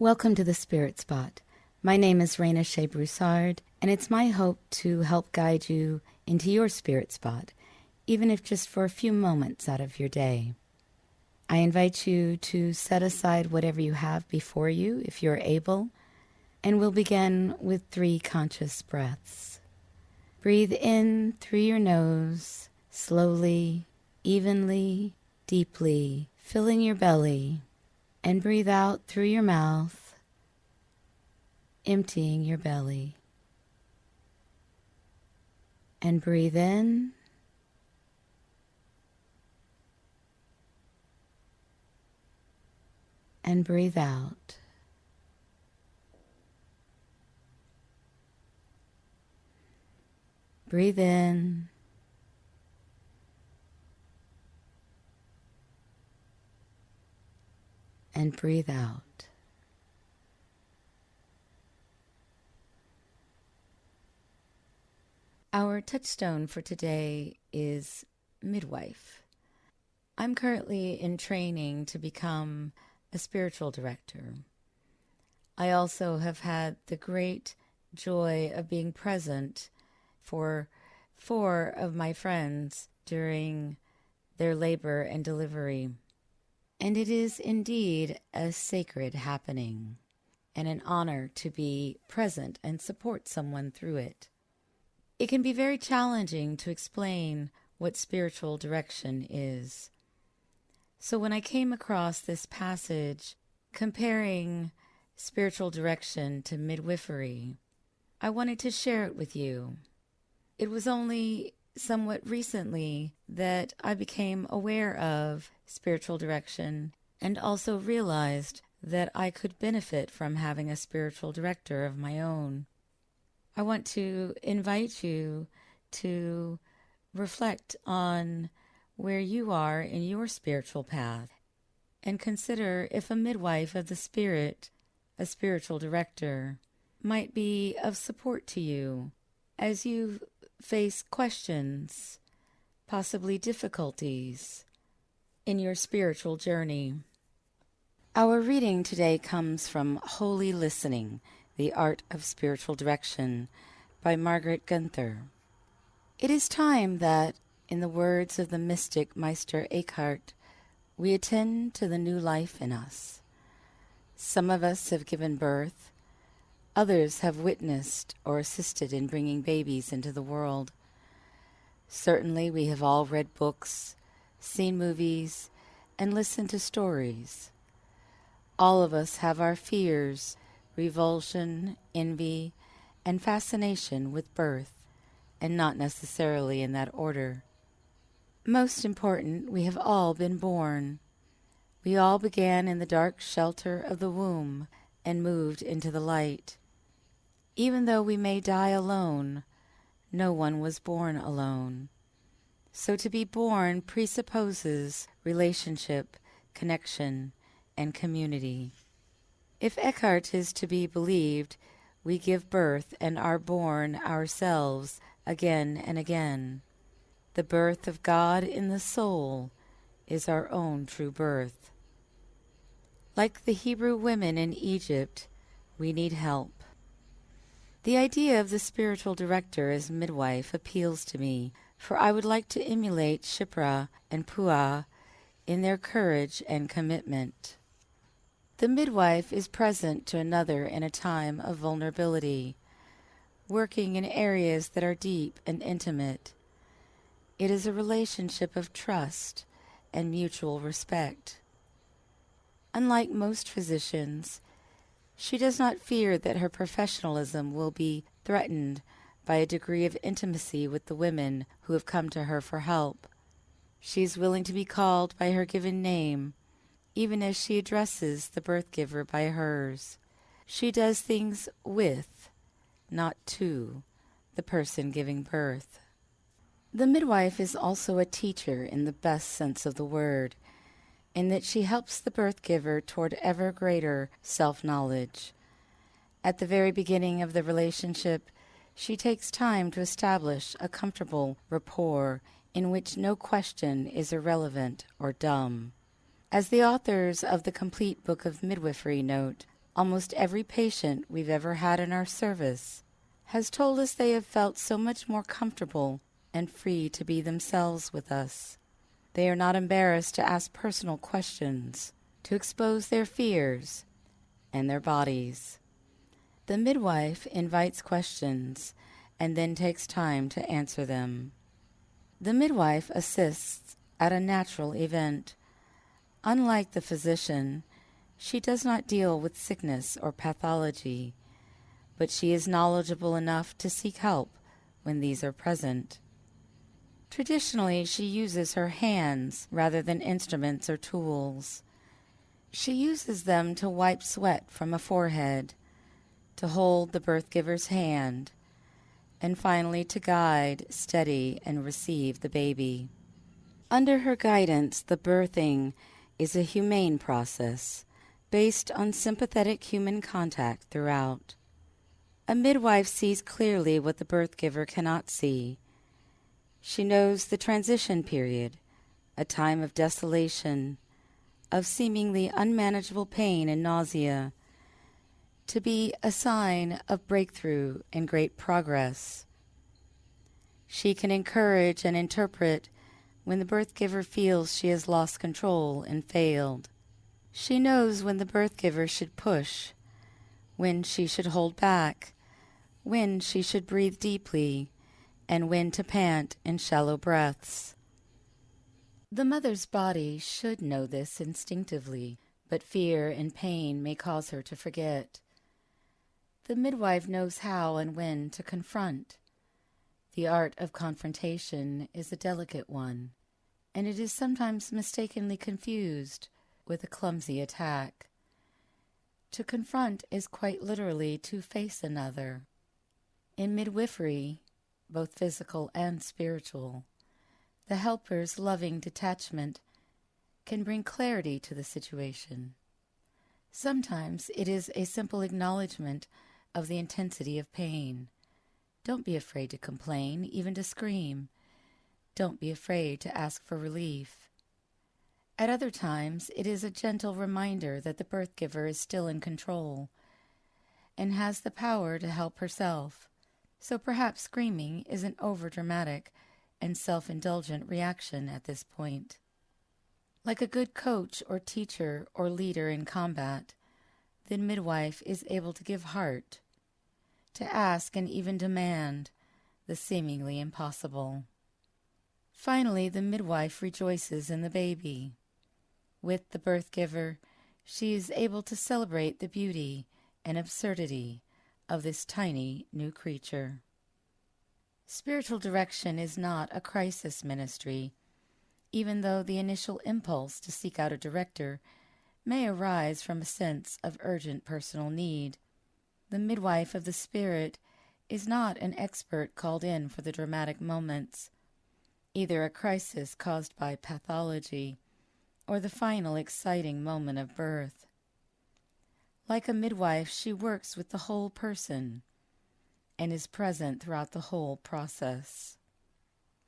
Welcome to the Spirit Spot. My name is Raina Shea Broussard, and it's my hope to help guide you into your spirit spot, even if just for a few moments out of your day. I invite you to set aside whatever you have before you, if you're able, and we'll begin with 3 conscious breaths. Breathe in through your nose, slowly, evenly, deeply, filling your belly, and breathe out through your mouth, emptying your belly. And breathe in, and breathe out. Breathe in, and breathe out. Our touchstone for today is Midwife. I'm currently in training to become a spiritual director. I also have had the great joy of being present for 4 of my friends during their labor and delivery. And it is indeed a sacred happening and an honor to be present and support someone through it. It can be very challenging to explain what spiritual direction is. So when I came across this passage comparing spiritual direction to midwifery, I wanted to share it with you. It was only somewhat recently that I became aware of spiritual direction and also realized that I could benefit from having a spiritual director of my own. I want to invite you to reflect on where you are in your spiritual path and consider if a midwife of the spirit, a spiritual director, might be of support to you as you face questions, possibly difficulties, in your spiritual journey. Our reading today comes from Holy Listening, The Art of Spiritual Direction by Margaret Guenther. It is time that, in the words of the mystic Meister Eckhart, we attend to the new life in us. Some of us have given birth. Others have witnessed or assisted in bringing babies into the world. Certainly we have all read books, seen movies, and listened to stories. All of us have our fears, revulsion, envy, and fascination with birth, and not necessarily in that order. Most important, we have all been born. We all began in the dark shelter of the womb and moved into the light. Even though we may die alone, no one was born alone. So to be born presupposes relationship, connection, and community. If Eckhart is to be believed, we give birth and are born ourselves again and again. The birth of God in the soul is our own true birth. Like the Hebrew women in Egypt, we need help. The idea of the spiritual director as midwife appeals to me, for I would like to emulate Shipra and Puah in their courage and commitment. The midwife is present to another in a time of vulnerability, working in areas that are deep and intimate. It is a relationship of trust and mutual respect. Unlike most physicians, she does not fear that her professionalism will be threatened by a degree of intimacy with the women who have come to her for help. She is willing to be called by her given name, even as she addresses the birth giver by hers. She does things with, not to, the person giving birth. The midwife is also a teacher in the best sense of the word, in that she helps the birth giver toward ever greater self-knowledge. At the very beginning of the relationship, she takes time to establish a comfortable rapport in which no question is irrelevant or dumb. As the authors of the complete book of midwifery note, Almost every patient we've ever had in our service has told us they have felt so much more comfortable and free to be themselves with us. They are not embarrassed to ask personal questions, to expose their fears and their bodies. The midwife invites questions and then takes time to answer them. The midwife assists at a natural event. Unlike the physician, she does not deal with sickness or pathology, but she is knowledgeable enough to seek help when these are present. Traditionally, she uses her hands rather than instruments or tools. She uses them to wipe sweat from a forehead, to hold the birth giver's hand, and finally to guide, steady, and receive the baby. Under her guidance, the birthing is a humane process based on sympathetic human contact throughout. A midwife sees clearly what the birth giver cannot see. She knows the transition period, a time of desolation, of seemingly unmanageable pain and nausea, to be a sign of breakthrough and great progress. She can encourage and interpret when the birth giver feels she has lost control and failed. She knows when the birth giver should push, when she should hold back, when she should breathe deeply, and when to pant in shallow breaths. The mother's body should know this instinctively, but fear and pain may cause her to forget. The midwife knows how and when to confront. The art of confrontation is a delicate one, and it is sometimes mistakenly confused with a clumsy attack. To confront is quite literally to face another. In midwifery, both physical and spiritual, the helper's loving detachment can bring clarity to the situation. Sometimes it is a simple acknowledgement of the intensity of pain. Don't be afraid to complain, even to scream. Don't be afraid to ask for relief. At other times, it is a gentle reminder that the birth giver is still in control and has the power to help herself. So perhaps screaming is an overdramatic and self-indulgent reaction at this point. Like a good coach or teacher or leader in combat, the midwife is able to give heart, to ask and even demand the seemingly impossible. Finally, the midwife rejoices in the baby. With the birth giver, she is able to celebrate the beauty and absurdity of this tiny new creature. Spiritual direction is not a crisis ministry, even though the initial impulse to seek out a director may arise from a sense of urgent personal need. The midwife of the spirit is not an expert called in for the dramatic moments, either a crisis caused by pathology or the final exciting moment of birth. Like a midwife, she works with the whole person and is present throughout the whole process.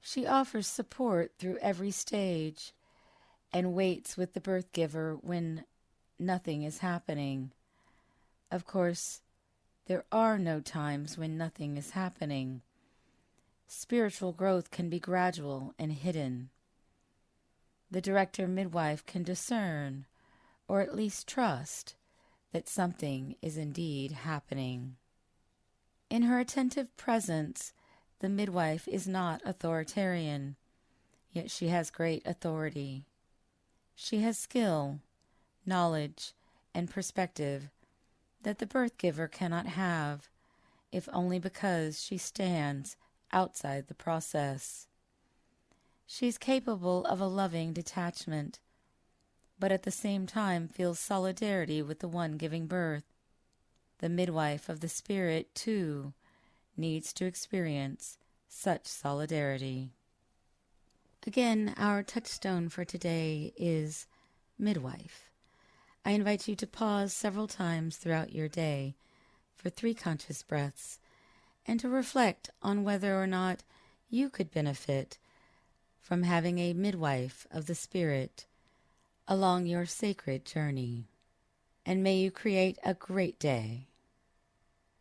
She offers support through every stage and waits with the birth giver when nothing is happening. Of course, there are no times when nothing is happening. Spiritual growth can be gradual and hidden. The director midwife can discern, or at least trust, that something is indeed happening. In her attentive presence, the midwife is not authoritarian, yet she has great authority. She has skill, knowledge, and perspective that the birth giver cannot have, if only because she stands outside the process. She is capable of a loving detachment, but at the same time feels solidarity with the one giving birth. The midwife of the spirit, too, needs to experience such solidarity. Again, our touchstone for today is midwife. I invite you to pause several times throughout your day for 3 conscious breaths and to reflect on whether or not you could benefit from having a midwife of the spirit along your sacred journey. and may you create a great day.